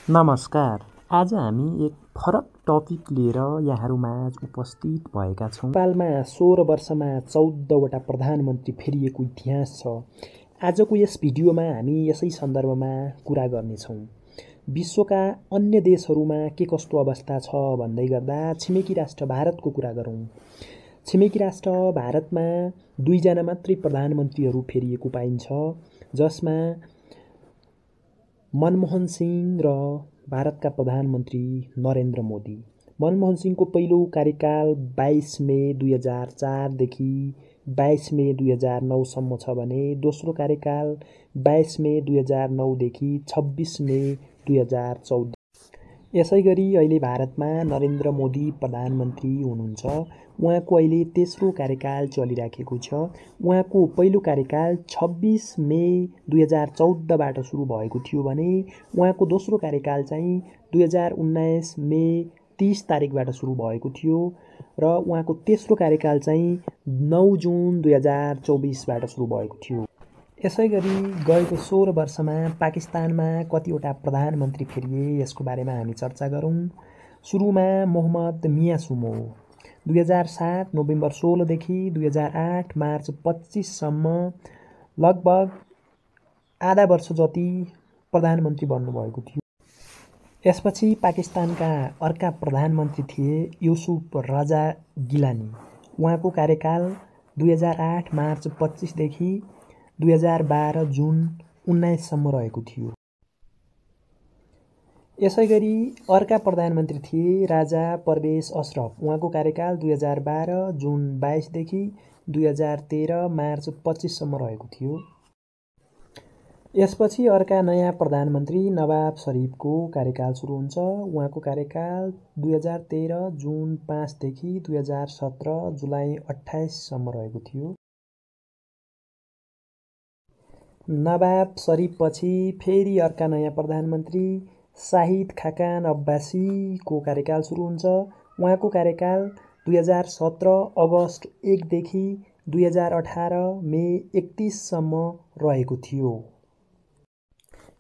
नमस्कार। आज हामी एक फरक टपिक लिएर यहाँहरूमाझ उपस्थित भएका छौँ। नेपालमा 16 वर्षमा 14वटा प्रधानमन्त्री फेरिएको इतिहास छ। आजको यस भिडियोमा हामी यसै सन्दर्भमा कुरा गर्नेछौँ। विश्वका अन्य देशहरूमा के कस्तो अवस्था छ भन्दै गर्दा छिमेकी राष्ट्र भारतको कुरा गरौँ। छिमेकी राष्ट्र भारतमा 2 जना मात्रै प्रधानमन्त्रीहरू फेरिएको पाइन्छ, जसमा मनमोहन सिंह र भारतका प्रधानमन्त्री नरेन्द्र मोदी। मनमोहन सिंहको पहिलो कार्यकाल 22 मे 2004 देखि 22 मे 2009 सम्म छ भने दोस्रो कार्यकाल 22 मे 2009 देखि 26 मे 2014। यसैगरी अहिले भारतमा नरेन्द्र मोदी प्रधानमन्त्री हुनुहुन्छ। उहाँको अहिले तेस्रो कार्यकाल चलिराखेको छ। उहाँको पहिलो कार्यकाल 26 मे 2014बाट सुरु भएको थियो भने उहाँको दोस्रो कार्यकाल चाहिँ 2019 मे 30 तारिकबाट सुरु भएको थियो र उहाँको तेस्रो कार्यकाल चाहिँ 9 जुन 2024बाट सुरु भएको थियो। यसैगरी गएको 16 वर्षमा पाकिस्तानमा कतिवटा प्रधानमन्त्री फेरिए यसको बारेमा हामी चर्चा गरौँ। सुरुमा मोहम्मद मियाँ सुमो 2007 नोभेम्बर 16 देखि 2008 मार्च 25 सम्म लगभग आधा वर्ष जति प्रधानमन्त्री बन्नुभएको थियो। यसपछि पाकिस्तानका अर्का प्रधानमन्त्री थिए युसुफ रजा गिलानी। उहाँको कार्यकाल 2008 मार्च 25 देखि 2012 जुन 19 सम्म रहेको थियो। यसैगरी अर्का प्रधानमन्त्री थिए राजा परवेज अशरफ। उहाँको कार्यकाल 2012 जुन 22 देखि 2013 मार्च 25 सम्म रहेको थियो। यसपछि अर्का नयाँ प्रधानमन्त्री नवाब शरीफको कार्यकाल सुरु हुन्छ। उहाँको कार्यकाल 2013 जुन 5 देखि 2017 जुलाई 28 सम्म रहेको थियो। नवाब शरीफपछि फेरि अर्का नयाँ प्रधानमन्त्री शाहिद खाकान अब्बासीको कार्यकाल सुरु हुन्छ। उहाँको कार्यकाल 2017 अगस्त 1 देखि 2018 मे 31 सम्म रहेको थियो।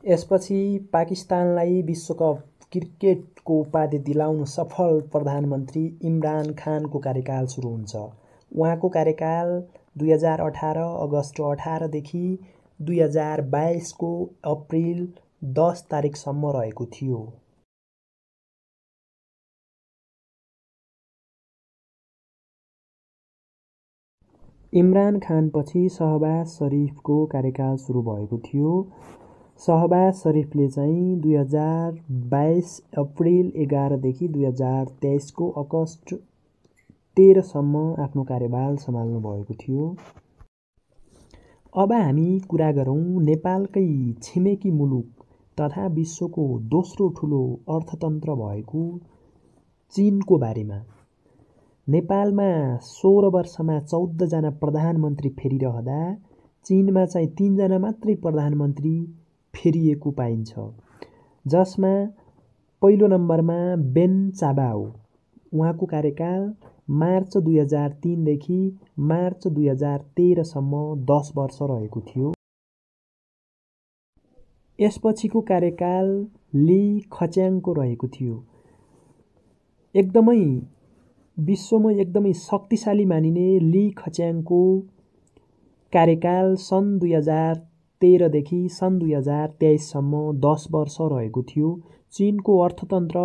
यसपछि पाकिस्तानलाई विश्वकप क्रिकेटको उपाधि दिलाउन सफल प्रधानमन्त्री इमरान खानको कार्यकाल सुरु हुन्छ। उहाँको कार्यकाल 2018 अगस्त 18 देखि 2022 को अप्रिल 10 तारिकसम्म रहेको थियो। इमरान खानपछि शहबाज शरीफको कार्यकाल सुरु भएको थियो। शहबाज शरीफले चाहिँ 2022 अप्रिल 11 देखि 2023 को अगस्त 13 सम्म आफ्नो कार्यभार सम्हाल्नु भएको थियो। अब हामी कुरा गरौँ नेपालकै छिमेकी मुलुक तथा विश्वको दोस्रो ठुलो अर्थतन्त्र भएको चीनको बारेमा। नेपालमा 16 वर्षमा 14 जना प्रधानमन्त्री फेरिरहँदा चीनमा चाहिँ 3 जना मात्रै प्रधानमन्त्री फेरिएको पाइन्छ, जसमा पहिलो नम्बरमा बेन चाबाओ। उहाँको कार्यकाल मार्च 2003 देखि मार्च 2013 सम्म 10 वर्ष रहेको थियो। यसपछिको कार्यकाल ली खच्याङको रहेको थियो। विश्वमा एकदमै शक्तिशाली मानिने ली खच्याङको कार्यकाल सन् 2013 देखि सन् 2023 सम्म 10 वर्ष रहेको थियो। चीनको अर्थतन्त्र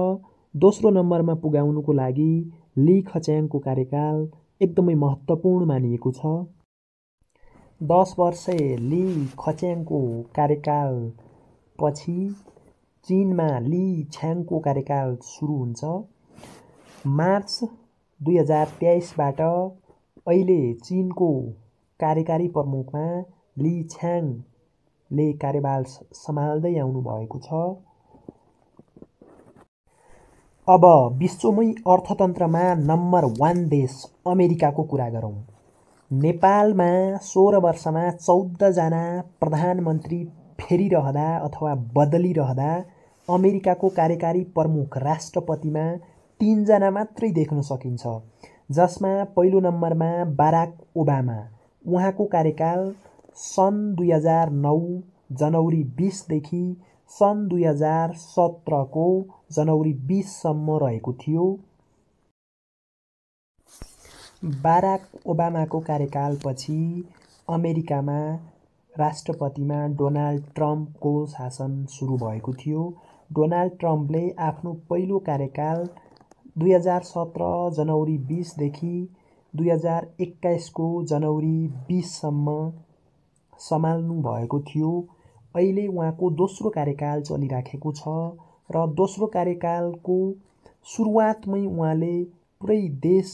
दोस्रो नम्बरमा पुगाउनुको लागि ली खच्याङको कार्यकाल एकदमै महत्त्वपूर्ण मानिएको छ। 10 वर्ष ली खच्याङको कार्यकाल पछि चीनमा ली छ्याङको कार्यकाल सुरु हुन्छ। मार्च 2023बाट अहिले चीनको कार्यकारी प्रमुखमा ली छ्याङले कार्यभार सम्हाल्दै आउनु भएको छ। अब विश्वमै अर्थतन्त्रमा नम्बर 1 देश अमेरिकाको कुरा गरौँ। नेपालमा 16 वर्षमा 14 जना प्रधानमन्त्री फेरिरहँदा अथवा बदलिरहँदा अमेरिकाको कार्यकारी प्रमुख राष्ट्रपतिमा 3 जना मात्रै देख्न सकिन्छ, जसमा पहिलो नम्बरमा बाराक ओबामा। उहाँको कार्यकाल सन् 2009 जनवरी 20 देखि सन् 2017 को जनवरी 20 सम्म रहेको थियो। बाराक ओबामाको कार्यकालपछि अमेरिकामा राष्ट्रपतिमा डोनाल्ड ट्रम्पको शासन सुरु भएको थियो। डोनाल्ड ट्रम्पले आफ्नो पहिलो कार्यकाल 2017 जनवरी 20 देखि 2021 को जनवरी 20 सम्म सम्हाल्नु भएको थियो। अहिले उहाँको दोस्रो कार्यकाल चलिराखेको छ र दोस्रो कार्यकालको सुरुवातमै उहाँले पुरै देश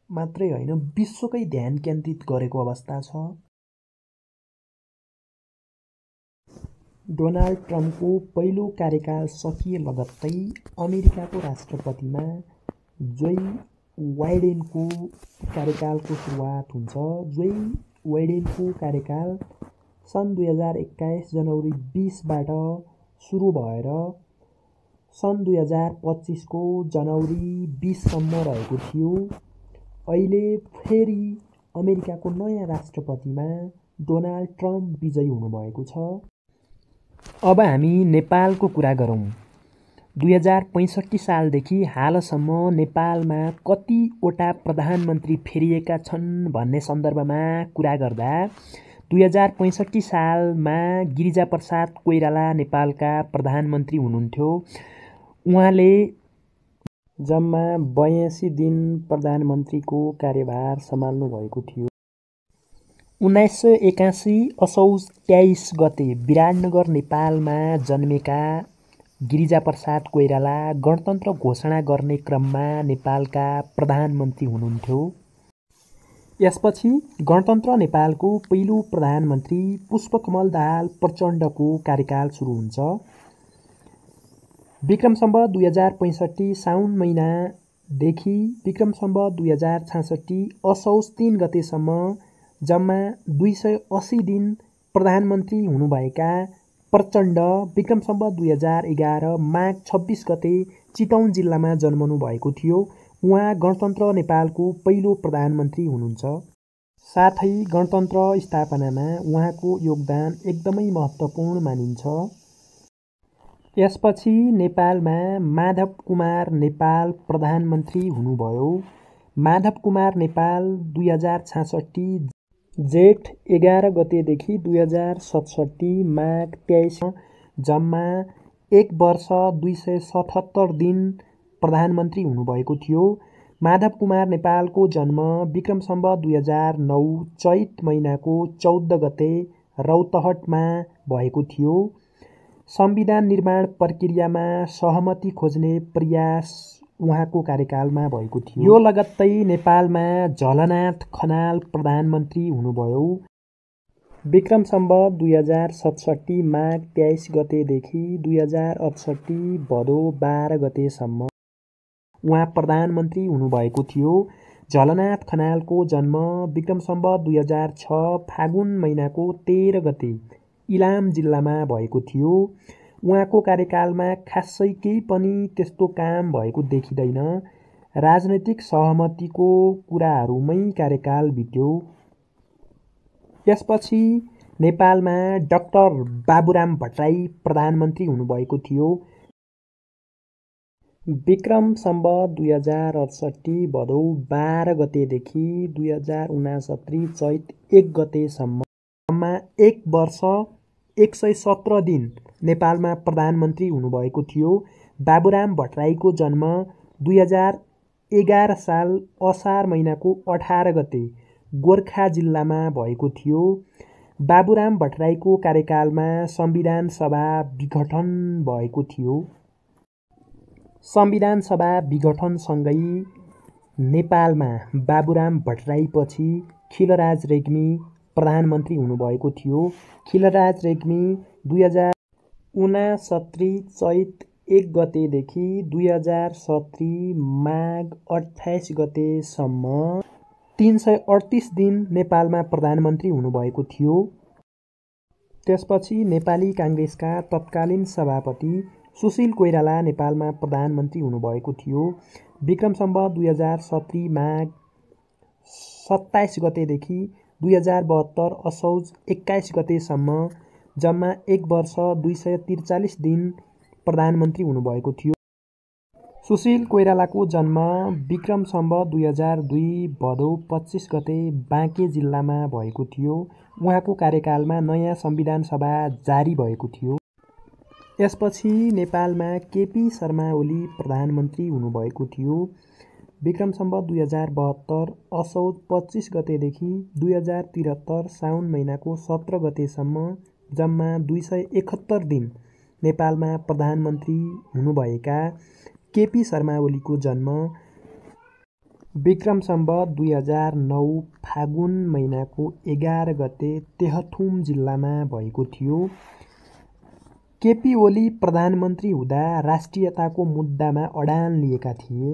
मात्रै होइन विश्वकै ध्यान केन्द्रित गरेको अवस्था छ। डोनाल्ड ट्रम्पको पहिलो कार्यकाल सकिए लगत्तै अमेरिकाको राष्ट्रपतिमा जो बाइडेनको कार्यकालको सुरुवात हुन्छ। जो बाइडेनको कार्यकाल सन् 2021 जनवरी 20बाट सुरु भएर सन् 2025 को जनवरी 20 सम्म रहेको थियो। अहिले फेरि अमेरिकाको नयाँ राष्ट्रपतिमा डोनाल्ड ट्रम्प विजयी हुनुभएको छ। अब हामी नेपालको कुरा गरौँ। 2065 सालदेखि हालसम्म नेपालमा कतिवटा प्रधानमन्त्री फेरिएका छन् भन्ने सन्दर्भमा कुरा गर्दा 2065 सालमा गिरिजाप्रसाद कोइराला नेपालका प्रधानमन्त्री हुनुहुन्थ्यो। उहाँले जम्मा 82 दिन प्रधानमन्त्रीको कार्यभार सम्हाल्नु भएको थियो। 1981 असौज 23 गते विराटनगर नेपालमा जन्मेका गिरिजाप्रसाद कोइराला गणतन्त्र घोषणा गर्ने क्रममा नेपालका प्रधानमन्त्री हुनुहुन्थ्यो। यसपछि गणतन्त्र नेपालको पहिलो प्रधानमन्त्री पुष्पकमल दाहाल प्रचण्डको कार्यकाल सुरु हुन्छ। विक्रम सम्वत 2065 साउन महिनादेखि विक्रम सम्वत 2066 असौज 3 गतेसम्म जम्मा 280 दिन प्रधानमन्त्री हुनुभएका प्रचण्ड विक्रम सम्वत 2011 माघ 26 गते चितवन जिल्लामा जन्मनु भएको थियो। उहाँ गणतन्त्र नेपालको पहिलो प्रधानमन्त्री हुनुहुन्छ। साथै गणतन्त्र स्थापनामा उहाँको योगदान एकदमै महत्त्वपूर्ण मानिन्छ। यसपछि नेपालमा माधव कुमार नेपाल प्रधानमन्त्री हुनुभयो। माधव कुमार नेपाल 2066 जेठ 11 गतेदेखि 2067 माघ 23 जम्मा 1 वर्ष 277 दिन प्रधानमन्त्री हुनुभएको थियो। माधव कुमार नेपालको जन्म विक्रम सम्वत 2009 चैत महिनाको 14 गते रौतहटमा भएको थियो। संविधान निर्माण प्रक्रियामा सहमति खोज्ने प्रयास उहाँको कार्यकालमा भएको थियो। यो लगत्तै नेपालमा झलनाथ खनाल प्रधानमन्त्री हुनुभयो। विक्रम सम्वत 2067 माघ 23 गतेदेखि 2068 भदौ 12 गतेसम्म उहाँ प्रधानमन्त्री हुनुभएको थियो। झलनाथ खनालको जन्म विक्रम सम्वत 2006 फागुन महिनाको 13 गते इलाम जिल्लामा भएको थियो। उहाँको कार्यकालमा खासै केही पनि त्यस्तो काम भएको देखिँदैन। राजनैतिक सहमतिको कुराहरूमै कार्यकाल बित्यो। यसपछि नेपालमा डाक्टर बाबुराम भट्टराई प्रधानमन्त्री हुनुभएको थियो। विक्रम सम्वत 2068 भदौ 12 गतेदेखि 2069 चैत 1 गतेसम्म जम्मा 1 वर्ष 117 दिन नेपालमा प्रधानमन्त्री हुनुभएको थियो। बाबुराम भट्टराईको जन्म 2011 साल असार महिनाको 18 गते गोर्खा जिल्लामा भएको थियो। बाबुराम भट्टराईको कार्यकालमा संविधान सभा विघटन भएको थियो। संविधान सभा विघटनसँगै नेपालमा बाबुराम भट्टराईपछि खिलराज रेग्मी प्रधानमन्त्री हुनुभएको थियो। खिलराज रेग्मी 2069 चैत 1 गतेदेखि 2070 माघ 28 गतेसम्म 338 दिन नेपालमा प्रधानमन्त्री हुनुभएको थियो। त्यसपछि नेपाली काङ्ग्रेसका तत्कालीन सभापति सुशील कोइराला नेपालमा प्रधानमन्त्री हुनुभएको थियो। विक्रम सम्वत 2070 माघ 27 गतेदेखि 2072 असौज 21 गतेसम्म जम्मा 1 वर्ष 243 दिन प्रधानमन्त्री हुनुभएको थियो। सुशील कोइरालाको जन्म विक्रम सम्वत 2002 भदौ 25 गते बाँके जिल्लामा भएको थियो। उहाँको कार्यकालमा नयाँ संविधान सभा जारी भएको थियो। यसपछि नेपालमा केपी शर्मा ओली प्रधानमन्त्री हुनुभएको थियो। विक्रम सम्वत 2072 असोज 25 गतेदेखि 2073 साउन महिनाको 17 गतेसम्म जम्मा 271 दिन नेपालमा प्रधानमन्त्री हुनुभएका केपी शर्मा ओलीको जन्म विक्रम सम्वत 2009 फागुन महिनाको 11 गते तेह्रथुम जिल्लामा भएको थियो। केपी ओली प्रधानमन्त्री हुँदा राष्ट्रियताको मुद्दामा अडान लिएका थिए।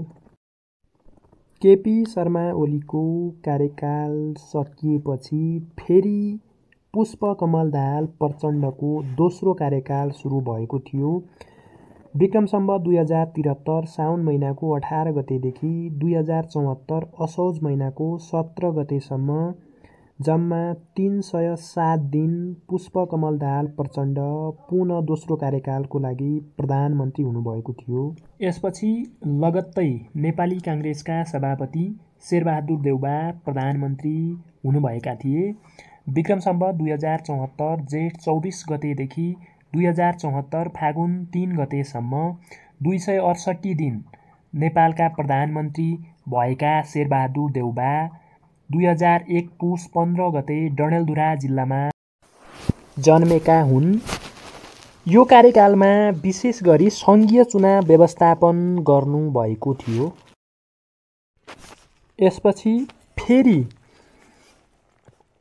केपी शर्मा ओलीको कार्यकाल सकिएपछि फेरि पुष्पकमल दाहाल प्रचण्डको दोस्रो कार्यकाल सुरु भएको थियो। विक्रम सम्वत 2073 साउन महिनाको 18 गतेदेखि 2074 असोज महिनाको 17 गतेसम्म जम्मा 307 दिन पुष्पकमल दाहाल प्रचण्ड पुनः दोस्रो कार्यकालको लागि प्रधानमन्त्री हुनुभएको थियो। यसपछि लगत्तै नेपाली काङ्ग्रेसका सभापति शेरबहादुर देउबा प्रधानमन्त्री हुनुभएका थिए। विक्रम सम्वत 2074 जेठ 24 गतेदेखि 2074 फागुन 3 गतेसम्म 268 दिन नेपालका प्रधानमन्त्री भएका शेरबहादुर देउबा 2001 पुस 15 गते डडेलधुरा जिल्लामा जन्मेका हुन्। यो कार्यकालमा विशेष गरी सङ्घीय चुनाव व्यवस्थापन गर्नुभएको थियो। यसपछि फेरि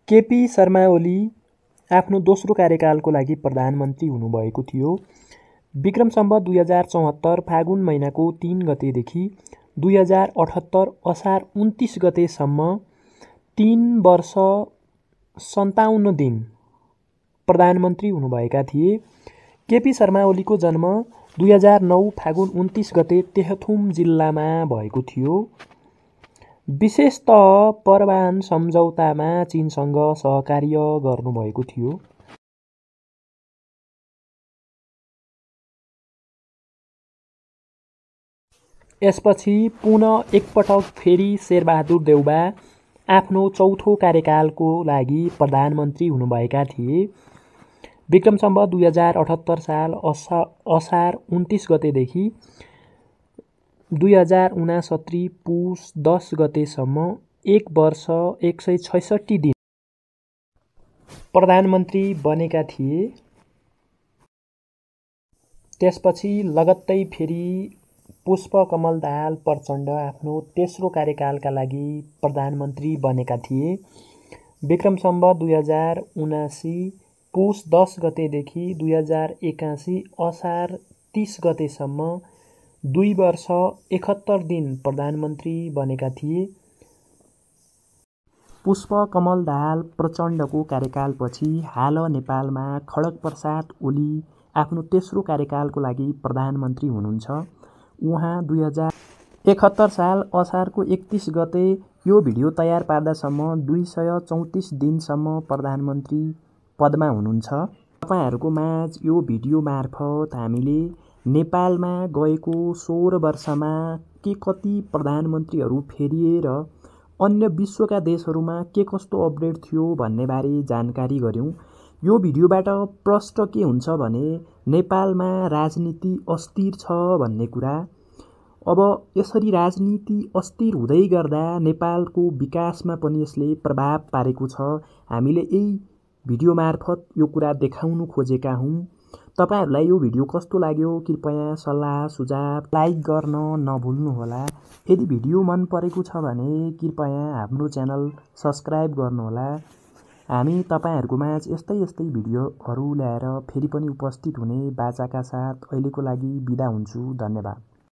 केपी शर्मा ओली आफ्नो दोस्रो कार्यकालको लागि प्रधानमन्त्री हुनुभएको थियो। विक्रम सम्वत 2074 फागुन महिनाको 3 गतेदेखि 2078 असार 29 गतेसम्म 3 वर्ष 57 दिन प्रधानमन्त्री हुनुभएका थिए। केपी शर्मा ओलीको जन्म 2009 फागुन 29 गते तेह्रथुम जिल्लामा भएको थियो। विशेषतः परवान सम्झौतामा चीनसँग सहकार्य गर्नुभएको थियो। यसपछि पुनः एकपटक फेरि शेरबहादुर देउबा आफ्नो चौथो कार्यकालको लागि प्रधानमन्त्री हुनुभएका थिए। विक्रम सम्वत 2078 साल असार 29 गतेदेखि 2069 पुस 10 गतेसम्म 1 वर्ष 166 दिन प्रधानमन्त्री बनेका थिए। त्यसपछि लगत्तै फेरि पुष्पकमल दाहाल प्रचण्ड आफ्नो तेस्रो कार्यकालका लागि प्रधानमन्त्री बनेका थिए। विक्रम सम्वत 2079 पुस 10 गतेदेखि 2081 असार 30 गतेसम्म 2 वर्ष 71 दिन प्रधानमन्त्री बनेका थिए। पुष्पकमल दाहाल प्रचण्डको कार्यकालपछि हाल नेपालमा खड्गप्रसाद ओली आफ्नो तेस्रो कार्यकालको लागि प्रधानमन्त्री हुनुहुन्छ। उहाँ 2071 साल असारको 31 गते यो भिडियो तयार पार्दासम्म 234 दिनसम्म प्रधानमन्त्री पदमा हुनुहुन्छ। तपाईँहरूको माझ यो भिडियो मार्फत हामीले नेपालमा गएको 16 वर्षमा के कति प्रधानमन्त्रीहरू फेरिए र अन्य विश्वका देशहरूमा के कस्तो अपडेट थियो भन्ने बारे जानकारी गऱ्यौँ। यो भिडियोबाट प्रष्ट के हुन्छ भने नेपालमा राजनीति अस्थिर छ भन्ने कुरा। अब यसरी राजनीति अस्थिर हुँदै गर्दा नेपालको विकासमा पनि यसले प्रभाव पारेको छ। हामीले यही भिडियो मार्फत यो कुरा देखाउनु खोजेका हौँ। तपाईहरूलाई यो भिडियो कस्तो लाग्यो कृपया सल्लाह सुझाव लाइक गर्न नभुल्नुहोला। यदि भिडियो मन परेको छ भने कृपया हाम्रो च्यानल सब्सक्राइब गर्नुहोला। हामी तपाईँहरूको माझ यस्तै भिडियोहरू ल्याएर फेरि पनि उपस्थित हुने बाचाका साथ अहिलेको लागि बिदा हुन्छु। धन्यवाद।